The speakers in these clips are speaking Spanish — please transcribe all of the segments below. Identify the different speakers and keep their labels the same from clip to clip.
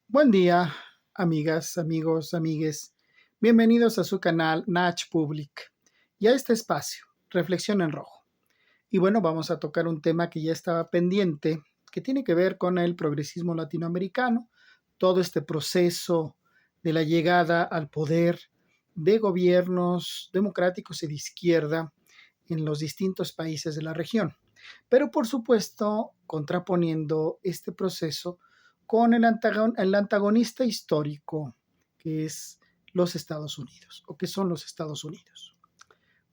Speaker 1: Buen día, amigas, amigos, amigues. Bienvenidos a su canal Nach Public y a este espacio, Reflexión en Rojo. Y bueno, vamos a tocar un tema que ya estaba pendiente, que tiene que ver con el progresismo latinoamericano, todo este proceso de la llegada al poder de gobiernos democráticos y de izquierda en los distintos países de la región. Pero por supuesto, contraponiendo este proceso con el antagonista histórico, que es los Estados Unidos, o que son los Estados Unidos.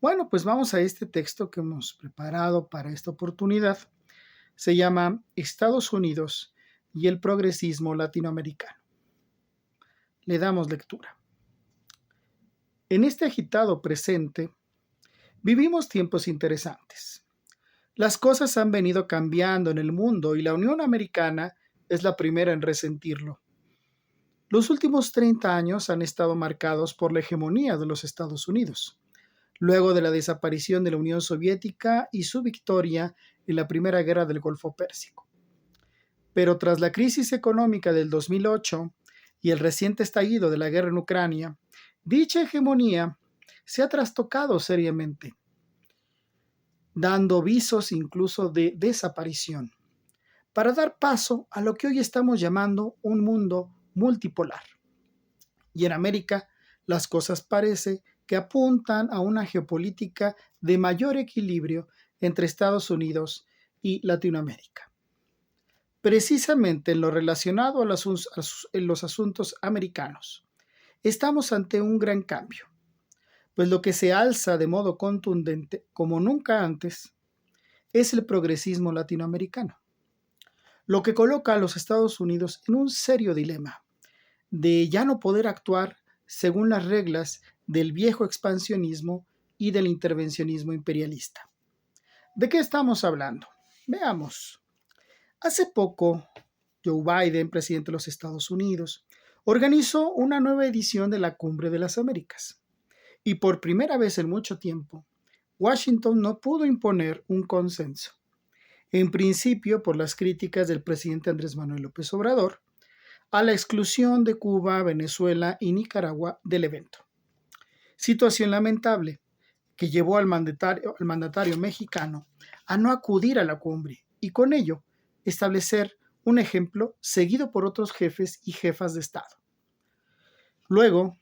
Speaker 1: Bueno, pues vamos a este texto que hemos preparado para esta oportunidad. Se llama Estados Unidos y el progresismo latinoamericano. Le damos lectura. En este agitado presente, vivimos tiempos interesantes. Las cosas han venido cambiando en el mundo y la Unión Americana es la primera en resentirlo. Los últimos 30 años han estado marcados por la hegemonía de los Estados Unidos, luego de la desaparición de la Unión Soviética y su victoria en la Primera Guerra del Golfo Pérsico. Pero tras la crisis económica del 2008 y el reciente estallido de la guerra en Ucrania, dicha hegemonía se ha trastocado seriamente, dando visos incluso de desaparición, para dar paso a lo que hoy estamos llamando un mundo multipolar. Y en América las cosas parece que apuntan a una geopolítica de mayor equilibrio entre Estados Unidos y Latinoamérica. Precisamente en lo relacionado a los asuntos americanos, estamos ante un gran cambio, pues lo que se alza de modo contundente como nunca antes es el progresismo latinoamericano, lo que coloca a los Estados Unidos en un serio dilema de ya no poder actuar según las reglas del viejo expansionismo y del intervencionismo imperialista. ¿De qué estamos hablando? Veamos. Hace poco, Joe Biden, presidente de los Estados Unidos, organizó una nueva edición de la Cumbre de las Américas. Y por primera vez en mucho tiempo, Washington no pudo imponer un consenso. En principio, por las críticas del presidente Andrés Manuel López Obrador, a la exclusión de Cuba, Venezuela y Nicaragua del evento. Situación lamentable que llevó al mandatario mexicano a no acudir a la cumbre y con ello establecer un ejemplo seguido por otros jefes y jefas de Estado. Luego,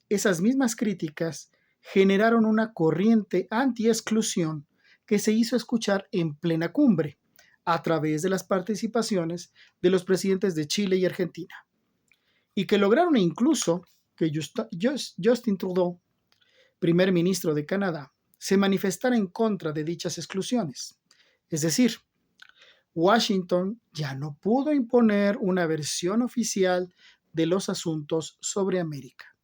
Speaker 1: esas mismas críticas generaron una corriente anti-exclusión que se hizo escuchar en plena cumbre a través de las participaciones de los presidentes de Chile y Argentina, y que lograron incluso que Justin Trudeau, primer ministro de Canadá, se manifestara en contra de dichas exclusiones. Es decir, Washington ya no pudo imponer una versión oficial de los asuntos sobre América.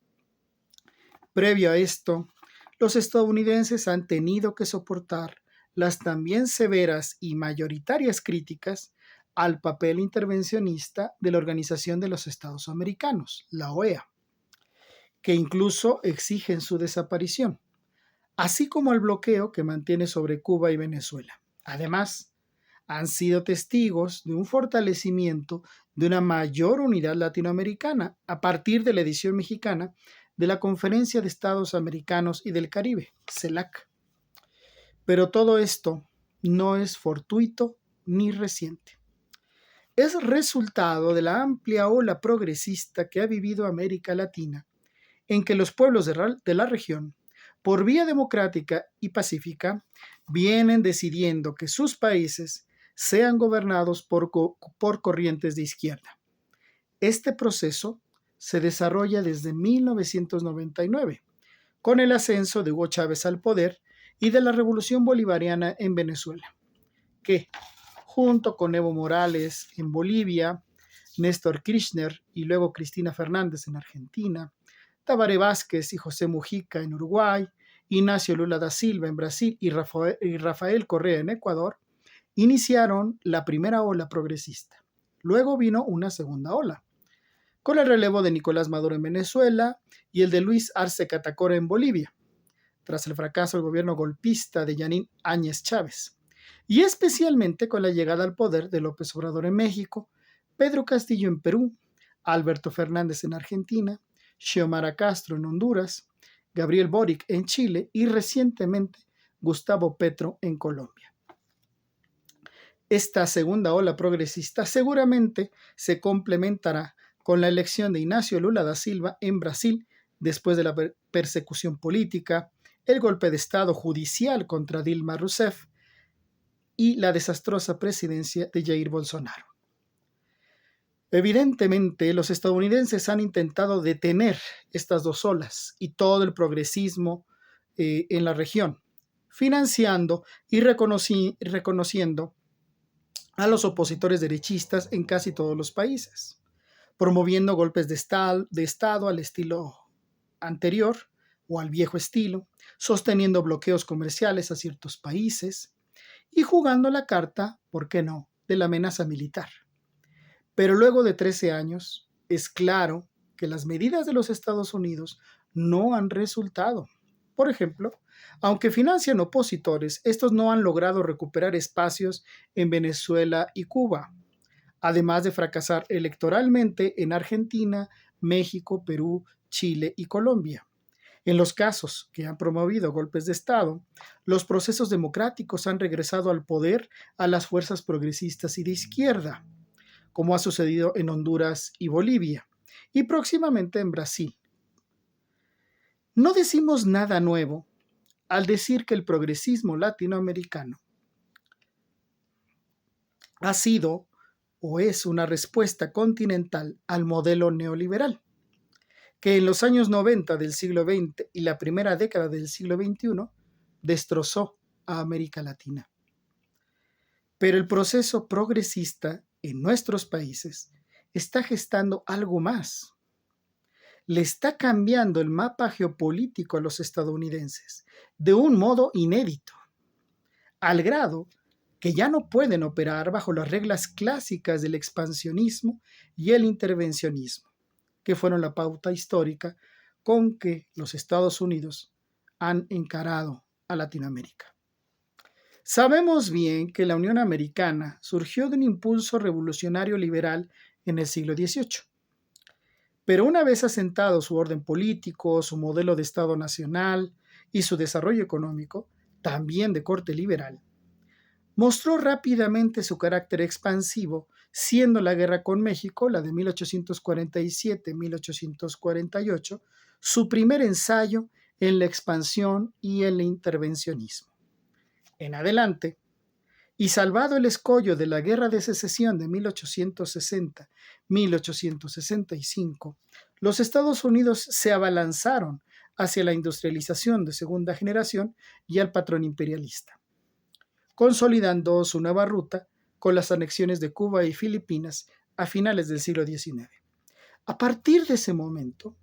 Speaker 1: Previo a esto, los estadounidenses han tenido que soportar las también severas y mayoritarias críticas al papel intervencionista de la Organización de los Estados Americanos, la OEA, que incluso exigen su desaparición, así como al bloqueo que mantiene sobre Cuba y Venezuela. Además, han sido testigos de un fortalecimiento de una mayor unidad latinoamericana a partir de la edición mexicana de la Conferencia de Estados Americanos y del Caribe, CELAC. Pero todo esto no es fortuito ni reciente. Es resultado de la amplia ola progresista que ha vivido América Latina, en que los pueblos de la región, por vía democrática y pacífica, vienen decidiendo que sus países sean gobernados por corrientes de izquierda. Este proceso se desarrolla desde 1999, con el ascenso de Hugo Chávez al poder y de la Revolución Bolivariana en Venezuela, que, junto con Evo Morales en Bolivia, Néstor Kirchner y luego Cristina Fernández en Argentina, Tabaré Vázquez y José Mujica en Uruguay, Ignacio Lula da Silva en Brasil y Rafael Correa en Ecuador, iniciaron la primera ola progresista. Luego vino una segunda ola, con el relevo de Nicolás Maduro en Venezuela y el de Luis Arce Catacora en Bolivia, tras el fracaso del gobierno golpista de Yanín Áñez Chávez, y especialmente con la llegada al poder de López Obrador en México, Pedro Castillo en Perú, Alberto Fernández en Argentina, Xiomara Castro en Honduras, Gabriel Boric en Chile y recientemente Gustavo Petro en Colombia. Esta segunda ola progresista seguramente se complementará con la elección de Inácio Lula da Silva en Brasil después de la persecución política, el golpe de Estado judicial contra Dilma Rousseff y la desastrosa presidencia de Jair Bolsonaro. Evidentemente, los estadounidenses han intentado detener estas dos olas y todo el progresismo en la región, financiando y reconociendo a los opositores derechistas en casi todos los países, promoviendo golpes de Estado al estilo anterior o al viejo estilo, sosteniendo bloqueos comerciales a ciertos países y jugando la carta, ¿por qué no?, de la amenaza militar. Pero luego de 13 años, es claro que las medidas de los Estados Unidos no han resultado. Por ejemplo, aunque financian opositores, estos no han logrado recuperar espacios en Venezuela y Cuba, además de fracasar electoralmente en Argentina, México, Perú, Chile y Colombia. En los casos que han promovido golpes de Estado, los procesos democráticos han regresado al poder a las fuerzas progresistas y de izquierda, como ha sucedido en Honduras y Bolivia, y próximamente en Brasil. No decimos nada nuevo al decir que el progresismo latinoamericano ha sido o es una respuesta continental al modelo neoliberal, que en los años 90 del siglo XX y la primera década del siglo XXI destrozó a América Latina. Pero el proceso progresista en nuestros países está gestando algo más. Le está cambiando el mapa geopolítico a los estadounidenses de un modo inédito, al grado que ya no pueden operar bajo las reglas clásicas del expansionismo y el intervencionismo, que fueron la pauta histórica con que los Estados Unidos han encarado a Latinoamérica. Sabemos bien que la Unión Americana surgió de un impulso revolucionario liberal en el siglo XVIII. Pero una vez asentado su orden político, su modelo de Estado nacional y su desarrollo económico, también de corte liberal, mostró rápidamente su carácter expansivo, siendo la guerra con México, la de 1847-1848, su primer ensayo en la expansión y el intervencionismo. En adelante, y salvado el escollo de la Guerra de Secesión de 1860-1865, los Estados Unidos se abalanzaron hacia la industrialización de segunda generación y al patrón imperialista, consolidando su nueva ruta con las anexiones de Cuba y Filipinas a finales del siglo XIX. A partir de ese momento,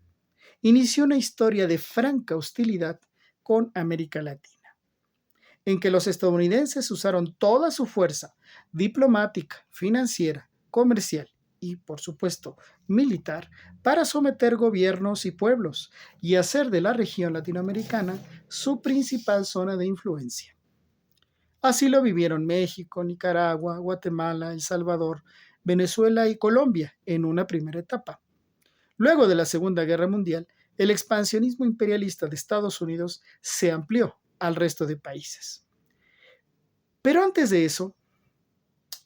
Speaker 1: inició una historia de franca hostilidad con América Latina, en que los estadounidenses usaron toda su fuerza diplomática, financiera, comercial y, por supuesto, militar para someter gobiernos y pueblos y hacer de la región latinoamericana su principal zona de influencia. Así lo vivieron México, Nicaragua, Guatemala, El Salvador, Venezuela y Colombia en una primera etapa. Luego de la Segunda Guerra Mundial, el expansionismo imperialista de Estados Unidos se amplió al resto de países. Pero antes de eso,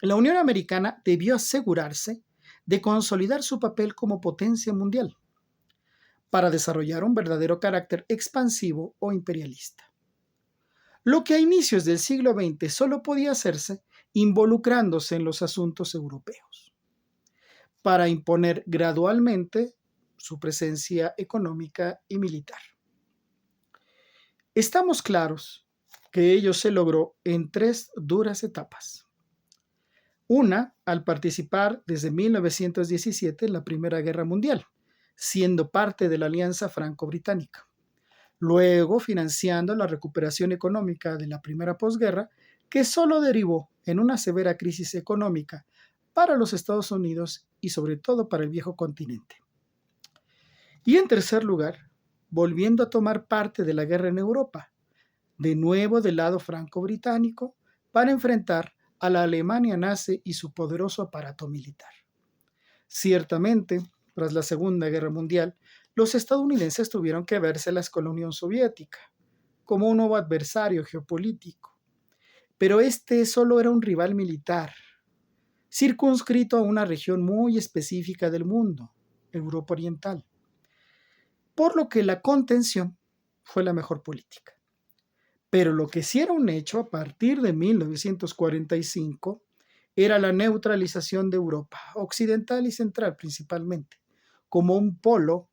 Speaker 1: la Unión Americana debió asegurarse de consolidar su papel como potencia mundial para desarrollar un verdadero carácter expansivo o imperialista. Lo que a inicios del siglo XX solo podía hacerse involucrándose en los asuntos europeos, para imponer gradualmente su presencia económica y militar. Estamos claros que ello se logró en 3 duras etapas. Una, al participar desde 1917 en la Primera Guerra Mundial, siendo parte de la Alianza Franco-Británica. Luego, financiando la recuperación económica de la primera posguerra, que solo derivó en una severa crisis económica para los Estados Unidos y sobre todo para el viejo continente. Y en tercer lugar, volviendo a tomar parte de la guerra en Europa, de nuevo del lado franco-británico, para enfrentar a la Alemania nazi y su poderoso aparato militar. Ciertamente, tras la Segunda Guerra Mundial, los estadounidenses tuvieron que vérselas con la Unión Soviética como un nuevo adversario geopolítico. Pero este solo era un rival militar, circunscrito a una región muy específica del mundo, Europa Oriental. Por lo que la contención fue la mejor política. Pero lo que sí era un hecho a partir de 1945 era la neutralización de Europa, occidental y central principalmente, como un polo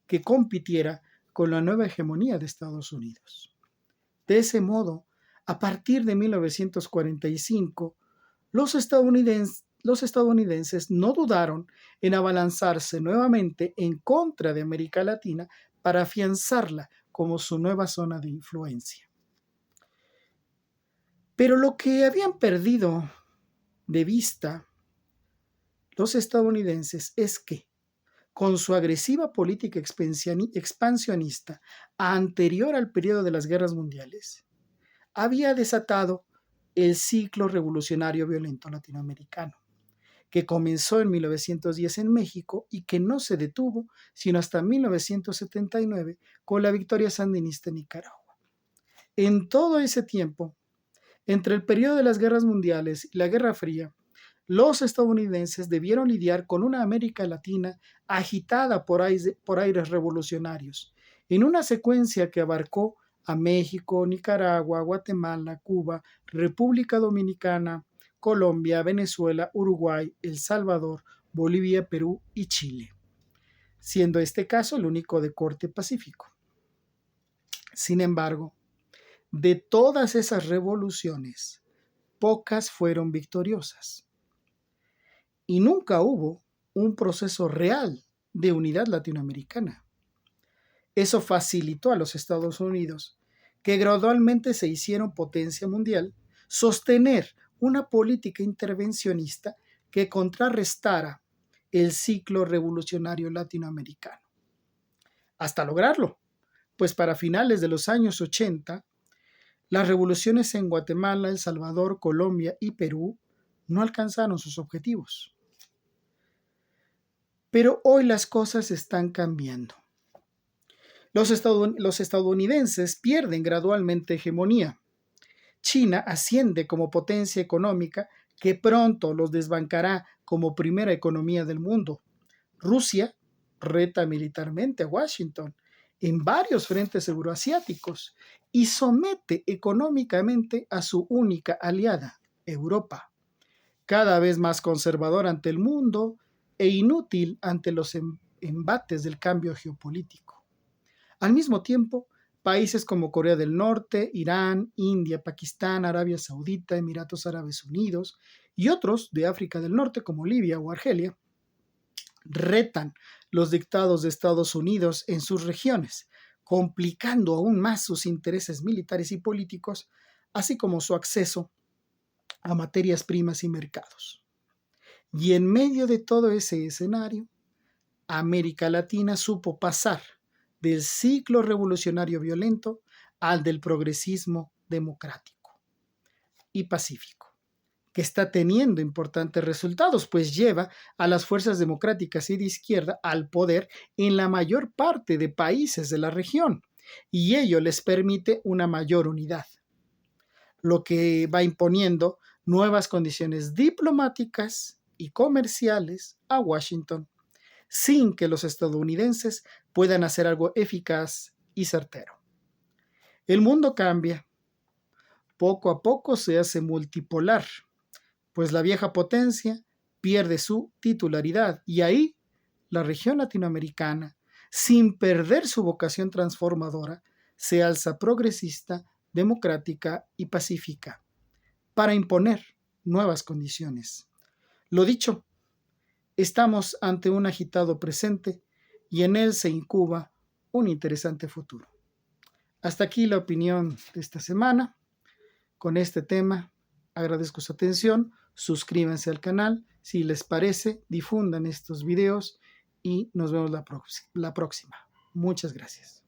Speaker 1: que compitiera con la nueva hegemonía de Estados Unidos. De ese modo, a partir de 1945, los estadounidenses no dudaron en abalanzarse nuevamente en contra de América Latina para afianzarla como su nueva zona de influencia. Pero lo que habían perdido de vista los estadounidenses es que, con su agresiva política expansionista anterior al periodo de las guerras mundiales, había desatado el ciclo revolucionario violento latinoamericano, que comenzó en 1910 en México y que no se detuvo sino hasta 1979 con la victoria sandinista en Nicaragua. En todo ese tiempo, entre el periodo de las guerras mundiales y la Guerra Fría, los estadounidenses debieron lidiar con una América Latina agitada por aires revolucionarios, en una secuencia que abarcó a México, Nicaragua, Guatemala, Cuba, República Dominicana, Colombia, Venezuela, Uruguay, El Salvador, Bolivia, Perú y Chile, siendo este caso el único de corte pacífico. Sin embargo, de todas esas revoluciones, pocas fueron victoriosas. Y nunca hubo un proceso real de unidad latinoamericana. Eso facilitó a los Estados Unidos, que gradualmente se hicieron potencia mundial, sostener una política intervencionista que contrarrestara el ciclo revolucionario latinoamericano. Hasta lograrlo, pues para finales de los años 80, las revoluciones en Guatemala, El Salvador, Colombia y Perú no alcanzaron sus objetivos. Pero hoy las cosas están cambiando. Los estadounidenses pierden gradualmente hegemonía. China asciende como potencia económica que pronto los desbancará como primera economía del mundo. Rusia reta militarmente a Washington en varios frentes euroasiáticos y somete económicamente a su única aliada, Europa, cada vez más conservador ante el mundo e inútil ante los embates del cambio geopolítico. Al mismo tiempo, países como Corea del Norte, Irán, India, Pakistán, Arabia Saudita, Emiratos Árabes Unidos y otros de África del Norte como Libia o Argelia, retan los dictados de Estados Unidos en sus regiones, complicando aún más sus intereses militares y políticos, así como su acceso a materias primas y mercados. Y en medio de todo ese escenario, América Latina supo pasar del ciclo revolucionario violento al del progresismo democrático y pacífico, que está teniendo importantes resultados, pues lleva a las fuerzas democráticas y de izquierda al poder en la mayor parte de países de la región, y ello les permite una mayor unidad, lo que va imponiendo nuevas condiciones diplomáticas y comerciales a Washington, sin que los estadounidenses puedan hacer algo eficaz y certero. El mundo cambia. Poco a poco se hace multipolar, pues la vieja potencia pierde su titularidad y ahí la región latinoamericana, sin perder su vocación transformadora, se alza progresista, democrática y pacífica para imponer nuevas condiciones. Lo dicho, estamos ante un agitado presente y en él se incuba un interesante futuro. Hasta aquí la opinión de esta semana con este tema. Agradezco su atención, suscríbanse al canal, si les parece, difundan estos videos y nos vemos la próxima. Muchas gracias.